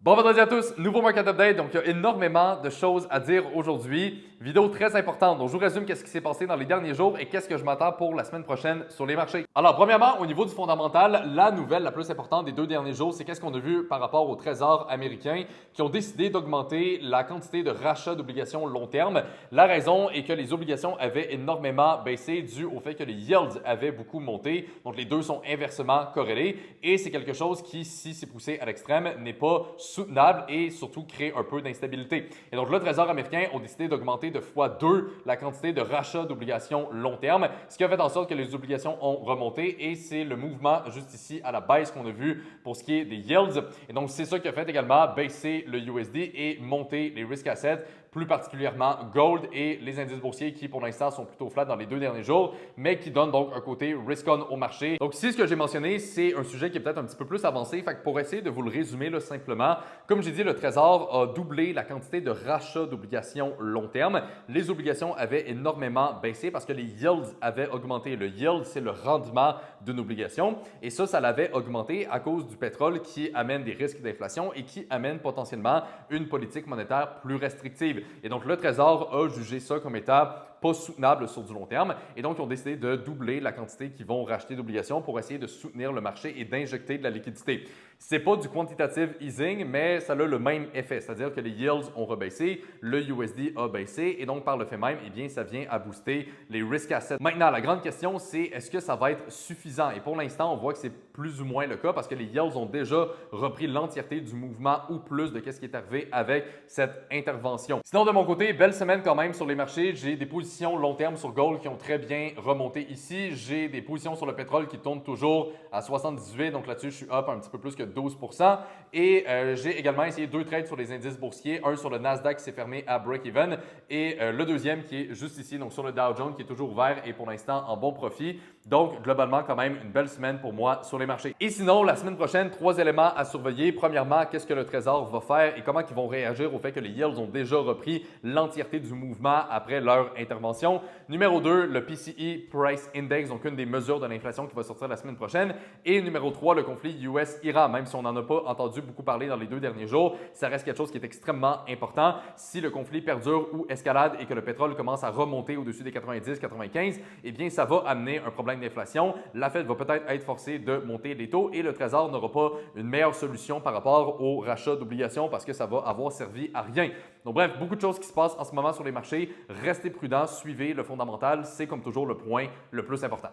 Bon vendredi à tous, nouveau Market Update, donc il y a énormément de choses à dire aujourd'hui. Vidéo très importante, donc je vous résume qu'est-ce qui s'est passé dans les derniers jours et qu'est-ce que je m'attends pour la semaine prochaine sur les marchés. Alors premièrement, au niveau du fondamental, la nouvelle la plus importante des 2 derniers jours, c'est qu'est-ce qu'on a vu par rapport au Trésor américain qui ont décidé d'augmenter la quantité de rachats d'obligations long terme. La raison est que les obligations avaient énormément baissé dû au fait que les yields avaient beaucoup monté, donc les deux sont inversement corrélés et c'est quelque chose qui, si c'est poussé à l'extrême, n'est pas soutenable et surtout créer un peu d'instabilité. Et donc, le Trésor américain a décidé d'augmenter de x2 la quantité de rachats d'obligations long terme, ce qui a fait en sorte que les obligations ont remonté et c'est le mouvement juste ici à la baisse qu'on a vu pour ce qui est des yields. Et donc, c'est ça qui a fait également baisser le USD et monter les risk assets, plus particulièrement gold et les indices boursiers qui, pour l'instant, sont plutôt flat dans les 2 derniers jours, mais qui donnent donc un côté risk-on au marché. Donc, ici, ce que j'ai mentionné, c'est un sujet qui est peut-être un petit peu plus avancé. Fait que pour essayer de vous le résumer là, simplement, comme j'ai dit, le Trésor a doublé la quantité de rachats d'obligations long terme. Les obligations avaient énormément baissé parce que les yields avaient augmenté. Le yield, c'est le rendement d'une obligation. Et ça l'avait augmenté à cause du pétrole qui amène des risques d'inflation et qui amène potentiellement une politique monétaire plus restrictive. Et donc, le Trésor a jugé ça comme étant pas soutenable sur du long terme. Et donc, ils ont décidé de doubler la quantité qu'ils vont racheter d'obligations pour essayer de soutenir le marché et d'injecter de la liquidité. Ce n'est pas du quantitative easing, mais ça a le même effet. C'est-à-dire que les yields ont rebaissé, le USD a baissé et donc, par le fait même, eh bien, ça vient à booster les risk assets. Maintenant, la grande question, c'est est-ce que ça va être suffisant? Et pour l'instant, on voit que c'est plus ou moins le cas parce que les yields ont déjà repris l'entièreté du mouvement ou plus de ce qui est arrivé avec cette intervention. Sinon, de mon côté, belle semaine quand même sur les marchés. J'ai des positions long terme sur gold qui ont très bien remonté ici. J'ai des positions sur le pétrole qui tournent toujours à 78. Donc là-dessus, je suis up un petit peu plus que 12%. Et j'ai également essayé 2 trades sur les indices boursiers. Un sur le Nasdaq qui s'est fermé à break-even et le deuxième qui est juste ici, donc sur le Dow Jones qui est toujours ouvert et pour l'instant en bon profit. Donc, globalement, quand même, une belle semaine pour moi sur les marchés. Et sinon, la semaine prochaine, 3 éléments à surveiller. Premièrement, qu'est-ce que le Trésor va faire et comment ils vont réagir au fait que les yields ont déjà repris l'entièreté du mouvement après leur intervention. Numéro 2, le PCE Price Index, donc une des mesures de l'inflation qui va sortir la semaine prochaine. Et numéro 3, le conflit US-Iran. Même si on n'en a pas entendu beaucoup parler dans les 2 derniers jours, ça reste quelque chose qui est extrêmement important. Si le conflit perdure ou escalade et que le pétrole commence à remonter au-dessus des 90-95, eh bien, ça va amener un problème d'inflation. La Fed va peut-être être forcée de monter les taux et le Trésor n'aura pas une meilleure solution par rapport au rachat d'obligations parce que ça va avoir servi à rien. Donc bref, beaucoup de choses qui se passent en ce moment sur les marchés. Restez prudents, suivez le fondamental, c'est comme toujours le point le plus important.